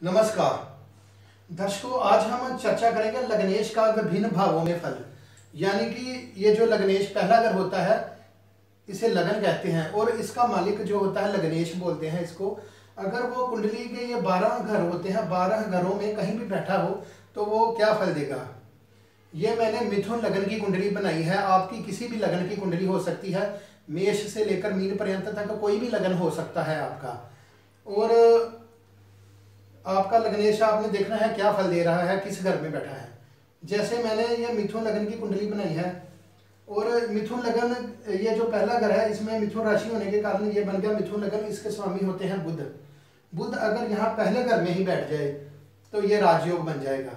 नमस्कार दर्शकों, आज हम चर्चा करेंगे लग्नेश का विभिन्न भावों में फल। यानी कि ये जो लग्नेश पहला घर होता है इसे लगन कहते हैं और इसका मालिक जो होता है लग्नेश बोलते हैं इसको। अगर वो कुंडली के ये 12 घर होते हैं, 12 घरों में कहीं भी बैठा हो तो वो क्या फल देगा। ये मैंने मिथुन लगन की कुंडली बनाई है। आपकी किसी भी लगन की कुंडली हो सकती है, मेष से लेकर मीन पर्यंत तक कोई भी लगन हो सकता है आपका। और आपका लग्नेश आपने देखना है क्या फल दे रहा है, किस घर में बैठा है। जैसे मैंने ये मिथुन लगन की कुंडली बनाई है और मिथुन लगन ये जो पहला घर है इसमें मिथुन राशि होने के कारण ये बन गया मिथुन लगन। इसके स्वामी होते हैं बुध। बुध अगर यहाँ पहले घर में ही बैठ जाए तो ये राजयोग बन जाएगा।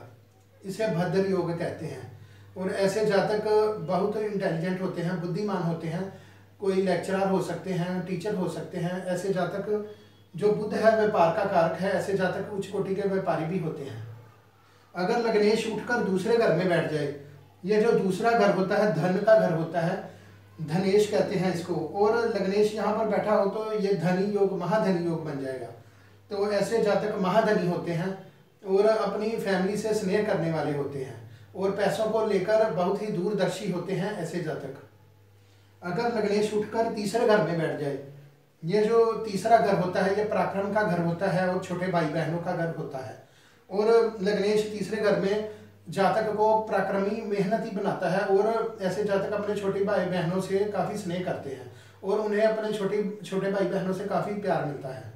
इसे भद्र योग कहते हैं। और ऐसे जातक बहुत इंटेलिजेंट होते हैं, बुद्धिमान होते हैं। कोई लेक्चरर हो सकते हैं, टीचर हो सकते हैं। ऐसे जातक जो बुध है व्यापार का कारक है, ऐसे जातक उच्च कोटि के व्यापारी भी होते हैं। अगर लग्नेश उठकर दूसरे घर में बैठ जाए, ये जो दूसरा घर होता है धन का घर होता है, धनेश कहते हैं इसको, और लग्नेश यहाँ पर बैठा हो तो ये धनी योग महाधनी योग बन जाएगा। तो ऐसे जातक महाधनी होते हैं और अपनी फैमिली से स्नेह करने वाले होते हैं और पैसों को लेकर बहुत ही दूरदर्शी होते हैं ऐसे जातक। अगर लग्नेश उठकर तीसरे घर में बैठ जाए, ये जो तीसरा घर होता है ये पराक्रम का घर होता है और छोटे भाई बहनों का घर होता है। और लग्नेश तीसरे घर में जातक को पराक्रमी मेहनती बनाता है और ऐसे जातक अपने छोटे भाई बहनों से काफ़ी स्नेह करते हैं और उन्हें अपने छोटे भाई बहनों से काफ़ी प्यार मिलता है।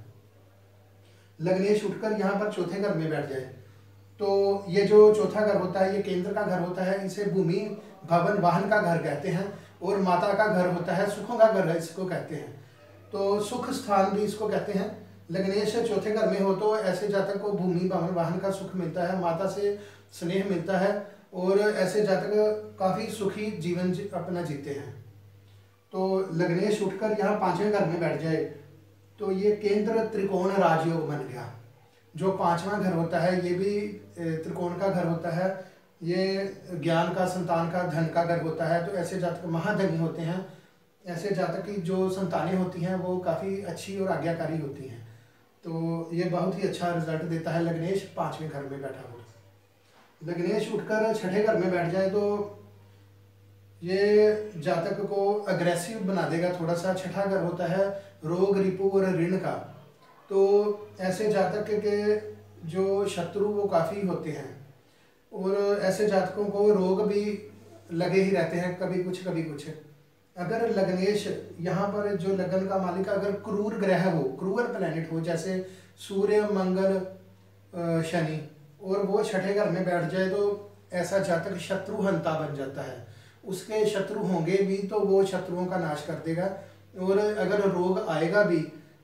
लग्नेश उठकर यहाँ पर चौथे घर में बैठ जाए तो ये जो चौथा घर होता है ये केंद्र का घर होता है। इसे भूमि भवन वाहन का घर कहते हैं और माता का घर होता है, सुखों का घर है इसको कहते हैं। तो सुख स्थान भी इसको कहते हैं। लग्नेश चौथे घर में हो तो ऐसे जातक को भूमि भवन वाहन का सुख मिलता है, माता से स्नेह मिलता है और ऐसे जातक काफ़ी सुखी जीवन अपना जीते हैं। तो लग्नेश उठकर यहाँ पांचवें घर में बैठ जाए तो ये केंद्र त्रिकोण राजयोग बन गया। जो पांचवा घर होता है ये भी त्रिकोण का घर होता है। ये ज्ञान का, संतान का, धन का घर होता है। तो ऐसे जातक महाधनी होते हैं। ऐसे जातक की जो संतानें होती हैं वो काफ़ी अच्छी और आज्ञाकारी होती हैं। तो ये बहुत ही अच्छा रिजल्ट देता है लग्नेश पांचवें घर में बैठा हो। लग्नेश उठकर छठे घर में बैठ जाए तो ये जातक को अग्रेसिव बना देगा थोड़ा सा। छठा घर होता है रोग, रिपु और ऋण का। तो ऐसे जातक के जो शत्रु वो काफ़ी होते हैं और ऐसे जातकों को रोग भी लगे ही रहते हैं, कभी कुछ कभी कुछ। अगर लग्नेश यहाँ पर जो लगन का मालिक अगर क्रूर ग्रह हो, क्रूर प्लैनेट हो, जैसे सूर्य, मंगल, शनि, और वो छठे घर में बैठ जाए तो ऐसा जातक शत्रुहंता बन जाता है। उसके शत्रु होंगे भी तो वो शत्रुओं का नाश कर देगा और अगर रोग आएगा भी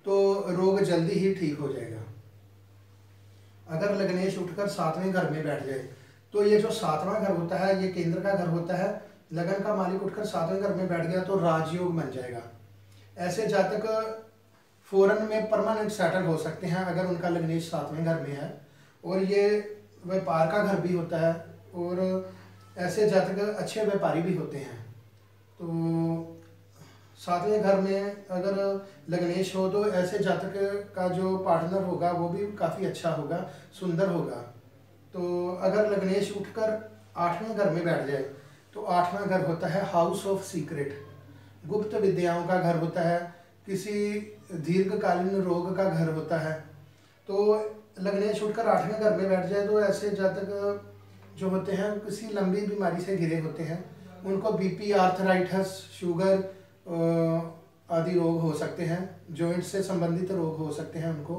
तो रोग जल्दी ही ठीक हो जाएगा। अगर लग्नेश उठकर सातवें घर में बैठ जाए तो ये जो सातवां घर होता है ये केंद्र का घर होता है। लगन का मालिक उठकर सातवें घर में बैठ गया तो राजयोग बन जाएगा। ऐसे जातक फॉरेन में परमानेंट सेटल हो सकते हैं अगर उनका लग्नेश सातवें घर में है। और ये व्यापार का घर भी होता है और ऐसे जातक अच्छे व्यापारी भी होते हैं। तो सातवें घर में अगर लग्नेश हो तो ऐसे जातक का जो पार्टनर होगा वो भी काफ़ी अच्छा होगा, सुंदर होगा। तो अगर लग्नेश उठकर आठवें घर में बैठ जाए तो आठवां घर होता है हाउस ऑफ सीक्रेट, गुप्त विद्याओं का घर होता है, किसी दीर्घकालीन रोग का घर होता है। तो लग्नेश उठकर आठवें घर में बैठ जाए तो ऐसे जातक जो होते हैं किसी लंबी बीमारी से घिरे होते हैं। उनको बीपी, आर्थराइटिस, शुगर आदि रोग हो सकते हैं। जॉइंट से संबंधित रोग हो सकते हैं उनको।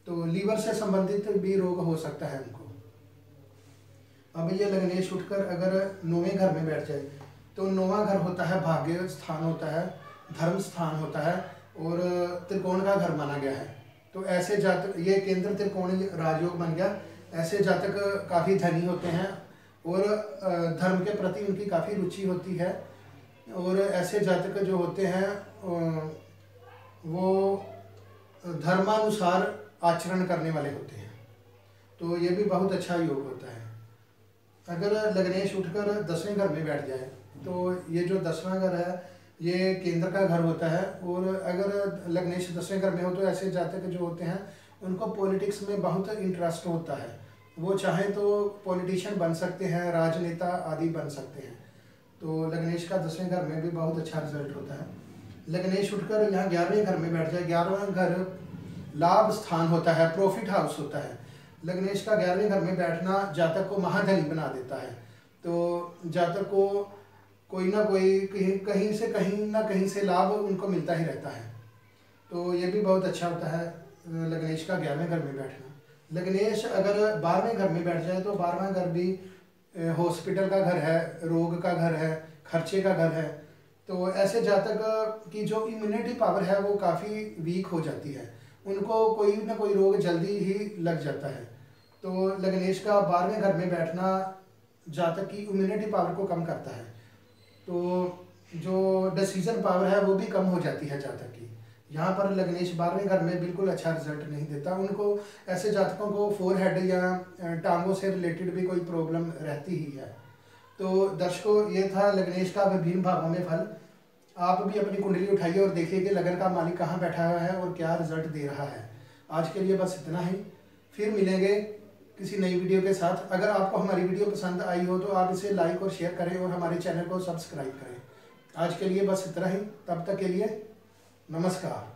तो लीवर से संबंधित भी रोग हो सकता है उनको। अब ये लग्नेश उठकर अगर नौवें घर में बैठ जाए तो नौवां घर होता है भाग्य स्थान होता है, धर्म स्थान होता है और त्रिकोण का घर माना गया है। तो ऐसे जातक, ये केंद्र त्रिकोण राजयोग बन गया। ऐसे जातक काफ़ी धनी होते हैं और धर्म के प्रति उनकी काफ़ी रुचि होती है और ऐसे जातक जो होते हैं वो धर्मानुसार आचरण करने वाले होते हैं। तो ये भी बहुत अच्छा योग होता है। अगर लग्नेश उठकर 10वें घर में बैठ जाए तो ये जो 10वां घर है ये केंद्र का घर होता है। और अगर लग्नेश 10वें घर में हो तो ऐसे जातक जो होते हैं उनको पॉलिटिक्स में बहुत इंटरेस्ट होता है, वो चाहे तो पॉलिटिशियन बन सकते हैं, राजनेता आदि बन सकते हैं। तो लग्नेश का 10वें घर में भी बहुत अच्छा रिजल्ट होता है। लग्नेश उठकर यहाँ 11वें घर में बैठ जाए, 11वां घर लाभ स्थान होता है, प्रॉफिट हाउस होता है। लग्नेश का 11वें घर में बैठना जातक को महाधनी बना देता है। तो जातक को कोई ना कोई कहीं ना कहीं से लाभ उनको मिलता ही रहता है। तो ये भी बहुत अच्छा होता है लग्नेश का 11वें घर में बैठना। लग्नेश अगर 12वें घर में बैठ जाए तो 12वां घर भी हॉस्पिटल का घर है, रोग का घर है, खर्चे का घर है। तो ऐसे जातक की जो इम्यूनिटी पावर है वो काफ़ी वीक हो जाती है, उनको कोई ना कोई रोग जल्दी ही लग जाता है। तो लग्नेश का 12वें घर में बैठना जातक की इम्यूनिटी पावर को कम करता है, तो जो डिसीजन पावर है वो भी कम हो जाती है जातक की। यहाँ पर लग्नेश 12वें घर में बिल्कुल अच्छा रिजल्ट नहीं देता। उनको ऐसे जातकों को फोरहेड या टांगों से रिलेटेड भी कोई प्रॉब्लम रहती ही है। तो दर्शकों, ये था लग्नेश का विभिन्न भावों में फल। आप भी अपनी कुंडली उठाइए और देखिए कि लगन का मालिक कहाँ बैठा हुआ है और क्या रिजल्ट दे रहा है। आज के लिए बस इतना ही, फिर मिलेंगे किसी नई वीडियो के साथ। अगर आपको हमारी वीडियो पसंद आई हो तो आप इसे लाइक और शेयर करें और हमारे चैनल को सब्सक्राइब करें। आज के लिए बस इतना ही, तब तक के लिए नमस्कार।